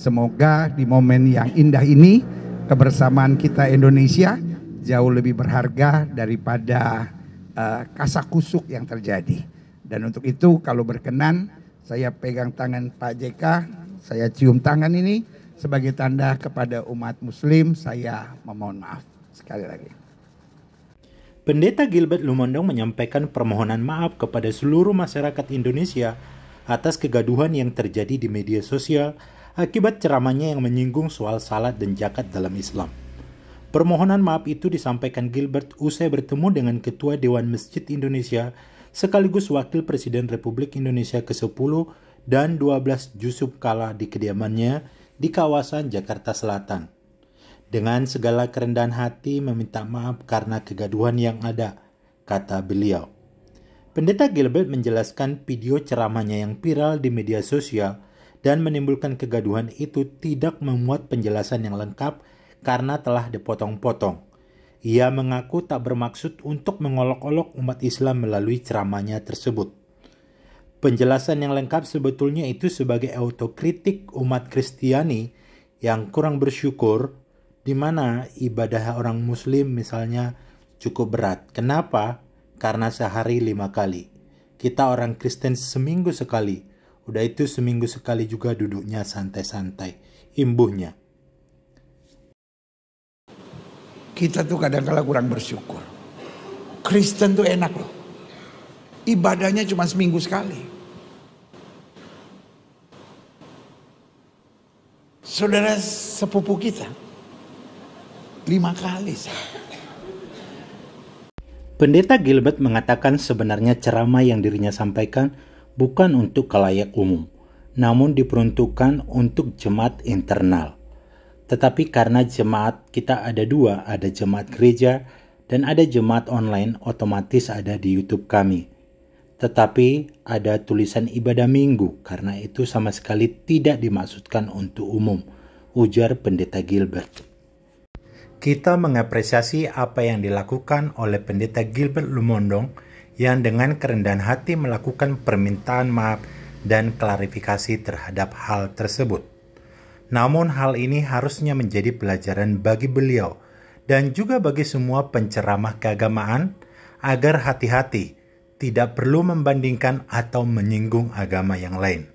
Semoga di momen yang indah ini kebersamaan kita Indonesia jauh lebih berharga daripada kasakusuk yang terjadi. Dan untuk itu kalau berkenan saya pegang tangan Pak JK, saya cium tangan ini sebagai tanda kepada umat muslim, saya memohon maaf sekali lagi. Pendeta Gilbert Lumondong menyampaikan permohonan maaf kepada seluruh masyarakat Indonesia atas kegaduhan yang terjadi di media sosial akibat ceramahnya yang menyinggung soal salat dan zakat dalam Islam. Permohonan maaf itu disampaikan Gilbert usai bertemu dengan Ketua Dewan Masjid Indonesia sekaligus Wakil Presiden Republik Indonesia ke-10 dan 12 Yusuf Kala di kediamannya di kawasan Jakarta Selatan. Dengan segala kerendahan hati meminta maaf karena kegaduhan yang ada, kata beliau. Pendeta Gilbert menjelaskan video ceramahnya yang viral di media sosial dan menimbulkan kegaduhan itu tidak memuat penjelasan yang lengkap karena telah dipotong-potong. Ia mengaku tak bermaksud untuk mengolok-olok umat Islam melalui ceramahnya tersebut. Penjelasan yang lengkap sebetulnya itu sebagai autokritik umat Kristiani yang kurang bersyukur, di mana ibadah orang muslim misalnya cukup berat. Kenapa? Karena sehari 5 kali. Kita orang Kristen seminggu sekali. Udah itu seminggu sekali juga duduknya santai-santai. Imbuhnya. Kita tuh kadang-kala kurang bersyukur. Kristen tuh enak loh. Ibadahnya cuma seminggu sekali. Saudara sepupu kita 5 kali. Pendeta Gilbert mengatakan sebenarnya ceramah yang dirinya sampaikan bukan untuk khalayak umum, namun diperuntukkan untuk jemaat internal. Tetapi karena jemaat kita ada 2, ada jemaat gereja dan ada jemaat online, otomatis ada di YouTube kami. Tetapi ada tulisan ibadah minggu, karena itu sama sekali tidak dimaksudkan untuk umum, ujar Pendeta Gilbert. Kita mengapresiasi apa yang dilakukan oleh Pendeta Gilbert Lumondong yang dengan kerendahan hati melakukan permintaan maaf dan klarifikasi terhadap hal tersebut. Namun hal ini harusnya menjadi pelajaran bagi beliau dan juga bagi semua penceramah keagamaan agar hati-hati, tidak perlu membandingkan atau menyinggung agama yang lain.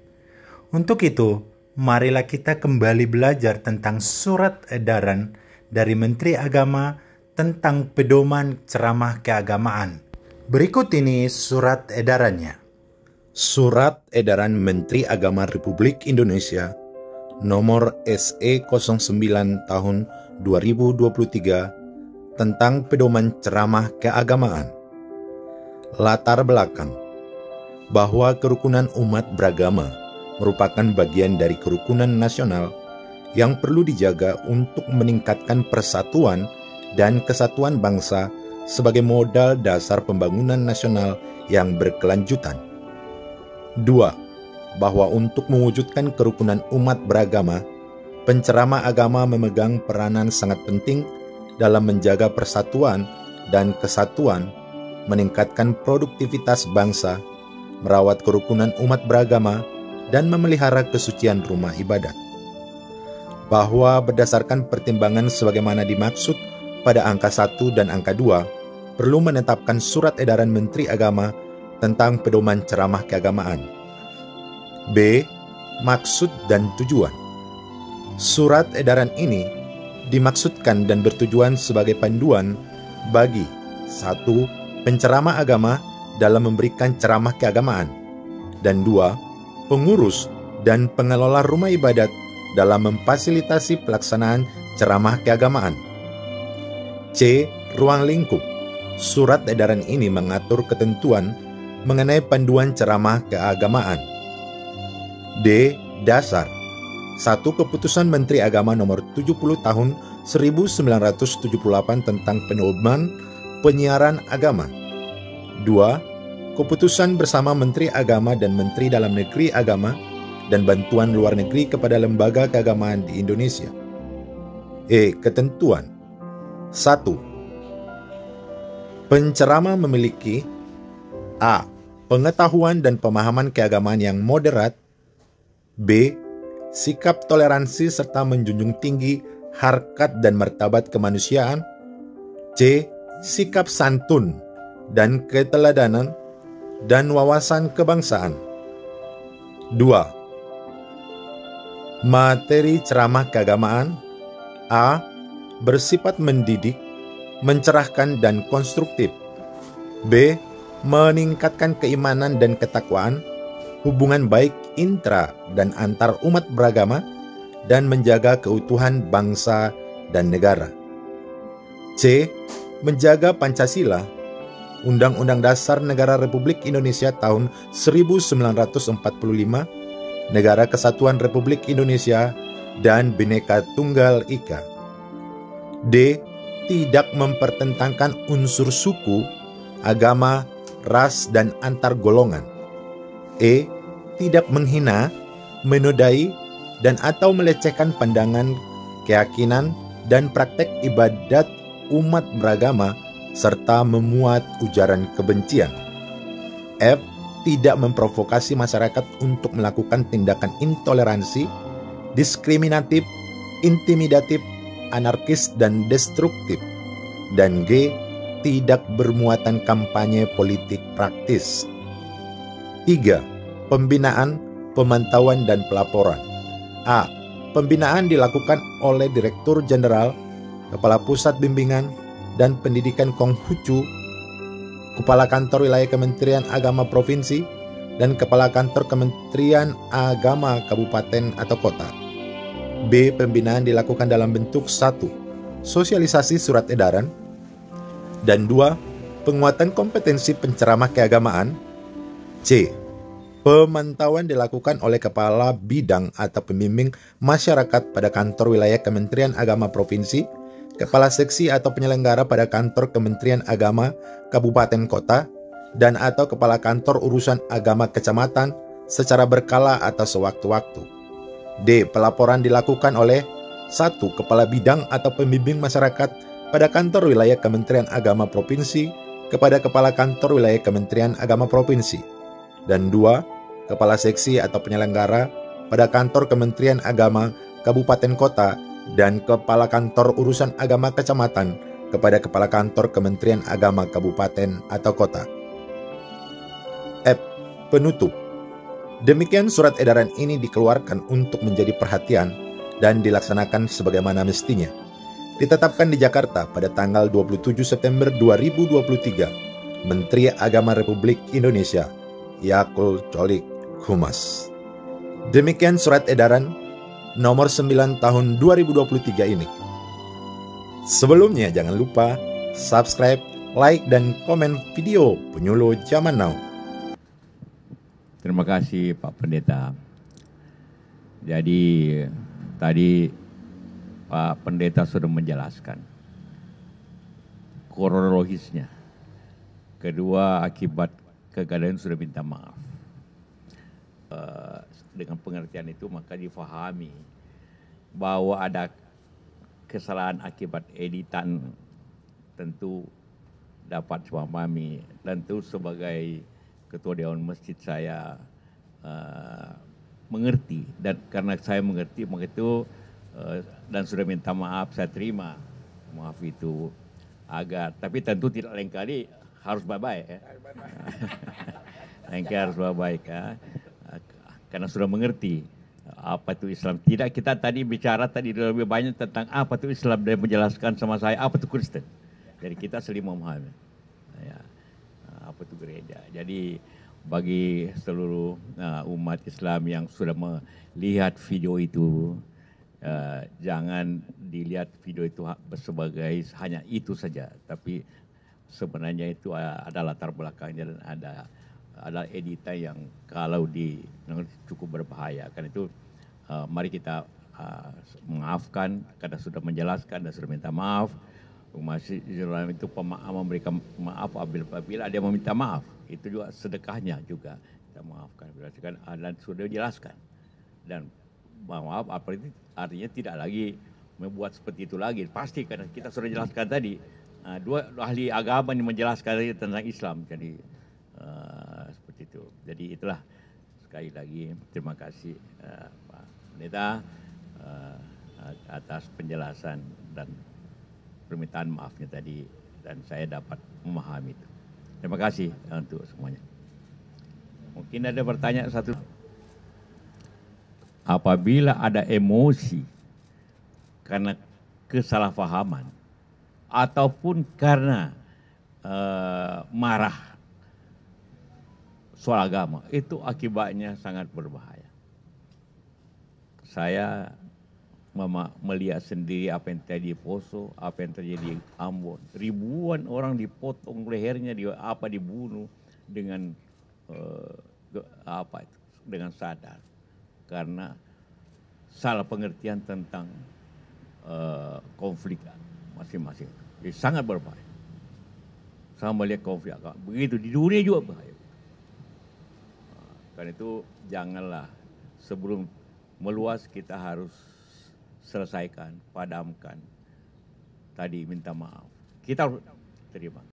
Untuk itu, marilah kita kembali belajar tentang surat edaran dari Menteri Agama tentang pedoman ceramah keagamaan. Berikut ini surat edarannya. Surat Edaran Menteri Agama Republik Indonesia nomor SE 09 tahun 2023 tentang pedoman ceramah keagamaan. Latar belakang bahwa kerukunan umat beragama merupakan bagian dari kerukunan nasional yang perlu dijaga untuk meningkatkan persatuan dan kesatuan bangsa sebagai modal dasar pembangunan nasional yang berkelanjutan. 2. Bahwa untuk mewujudkan kerukunan umat beragama, penceramah agama memegang peranan sangat penting dalam menjaga persatuan dan kesatuan, meningkatkan produktivitas bangsa, merawat kerukunan umat beragama, dan memelihara kesucian rumah ibadat. Bahwa berdasarkan pertimbangan sebagaimana dimaksud pada angka 1 dan angka 2, perlu menetapkan surat edaran Menteri Agama tentang pedoman ceramah keagamaan. B. Maksud dan tujuan. Surat edaran ini dimaksudkan dan bertujuan sebagai panduan bagi 1. Penceramah agama dalam memberikan ceramah keagamaan, dan 2. Pengurus dan pengelola rumah ibadat dalam memfasilitasi pelaksanaan ceramah keagamaan. C. Ruang lingkup. Surat edaran ini mengatur ketentuan mengenai panduan ceramah keagamaan. D. Dasar. 1. Keputusan Menteri Agama nomor 70 tahun 1978 tentang pedoman penyiaran agama. 2. Keputusan bersama Menteri Agama dan Menteri Dalam Negeri Agama dan bantuan luar negeri kepada lembaga keagamaan di Indonesia. Ketentuan. 1. Penceramah memiliki A. Pengetahuan dan pemahaman keagamaan yang moderat. B. sikap toleransi serta menjunjung tinggi harkat dan martabat kemanusiaan. C. Sikap santun dan keteladanan dan wawasan kebangsaan. 2. Materi ceramah keagamaan. A. Bersifat mendidik, mencerahkan dan konstruktif. B. Meningkatkan keimanan dan ketakwaan, hubungan baik intra dan antar umat beragama, dan menjaga keutuhan bangsa dan negara. C. Menjaga Pancasila, Undang-Undang Dasar Negara Republik Indonesia tahun 1945, Negara Kesatuan Republik Indonesia, dan Bhinneka Tunggal Ika. D. Tidak mempertentangkan unsur suku, agama, ras, dan antar golongan. E. Tidak menghina, menodai, dan atau melecehkan pandangan, keyakinan, dan praktek ibadat umat beragama, serta memuat ujaran kebencian. F. Tidak memprovokasi masyarakat untuk melakukan tindakan intoleransi, diskriminatif, intimidatif, anarkis, dan destruktif. Dan G. Tidak bermuatan kampanye politik praktis. 3. Pembinaan, pemantauan, dan pelaporan. A. Pembinaan dilakukan oleh Direktur Jenderal, Kepala Pusat Bimbingan dan Pendidikan Konghucu, Kepala Kantor Wilayah Kementerian Agama Provinsi, dan Kepala Kantor Kementerian Agama Kabupaten atau Kota. B. Pembinaan dilakukan dalam bentuk 1. Sosialisasi surat edaran, dan 2. Penguatan kompetensi penceramah keagamaan. C. Pemantauan dilakukan oleh Kepala Bidang atau Pembimbing Masyarakat pada Kantor Wilayah Kementerian Agama Provinsi, Kepala Seksi atau Penyelenggara pada Kantor Kementerian Agama Kabupaten Kota, dan atau Kepala Kantor Urusan Agama Kecamatan secara berkala atau sewaktu-waktu. D. Pelaporan dilakukan oleh 1. Kepala Bidang atau Pembimbing Masyarakat pada Kantor Wilayah Kementerian Agama Provinsi kepada Kepala Kantor Wilayah Kementerian Agama Provinsi, dan 2. Kepala Seksi atau Penyelenggara pada Kantor Kementerian Agama Kabupaten Kota dan Kepala Kantor Urusan Agama Kecamatan kepada Kepala Kantor Kementerian Agama Kabupaten atau Kota. F. Penutup. Demikian surat edaran ini dikeluarkan untuk menjadi perhatian dan dilaksanakan sebagaimana mestinya. Ditetapkan di Jakarta pada tanggal 27 September 2023, Menteri Agama Republik Indonesia, Yakul Colik Humas. Demikian surat edaran nomor 9 tahun 2023 ini. Sebelumnya jangan lupa subscribe, like, dan komen video Penyuluh Zaman Now. Terima kasih Pak Pendeta. Jadi tadi Pak Pendeta sudah menjelaskan kronologisnya. Kedua, akibat kegagalan sudah minta maaf. Dengan pengertian itu maka difahami bahwa ada kesalahan akibat editan, tentu dapat dipahami. Tentu sebagai Ketua Dewan Masjid saya mengerti, dan karena saya mengerti maka itu dan sudah minta maaf, saya terima maaf itu agak, tapi tentu tidak lain kali harus baik-baik ya. Lain kali harus baik-baik ya. Karena sudah mengerti apa itu Islam. Tidak, kita tadi bicara tadi lebih banyak tentang apa itu Islam dan menjelaskan sama saya apa itu Kristen. Jadi kita saling memahami ya, apa itu gereja. Jadi bagi seluruh umat Islam yang sudah melihat video itu, jangan dilihat video itu sebagai hanya itu saja, tapi sebenarnya itu ada latar belakangnya dan ada editan yang kalau cukup berbahaya. Karena itu mari kita memaafkan karena sudah menjelaskan dan sudah minta maaf. Masih Islam itu memberikan maaf apabila dia meminta maaf. Itu juga sedekahnya juga kita maafkan. Dan sudah dijelaskan. Dan maaf artinya tidak lagi membuat seperti itu lagi. Pasti karena kita sudah jelaskan tadi. Dua ahli agama yang menjelaskan tentang Islam. Jadi seperti itu. Jadi itulah sekali lagi terima kasih Pak Pendeta atas penjelasan dan permintaan maafnya tadi, dan saya dapat memahami itu. Terima kasih untuk semuanya. Mungkin ada pertanyaan satu. Apabila ada emosi karena kesalahpahaman ataupun karena marah soal agama, itu akibatnya sangat berbahaya. Saya melihat sendiri apa yang terjadi di Poso, apa yang terjadi di Ambon. Ribuan orang dipotong lehernya, dibunuh dengan dengan sadar, karena salah pengertian tentang konflik masing-masing. Jadi sangat berbahaya. Saya melihat konflik agama begitu di dunia juga bahaya. Karena itu janganlah sebelum meluas kita harus selesaikan, padamkan. Tadi minta maaf. Kita harus terima.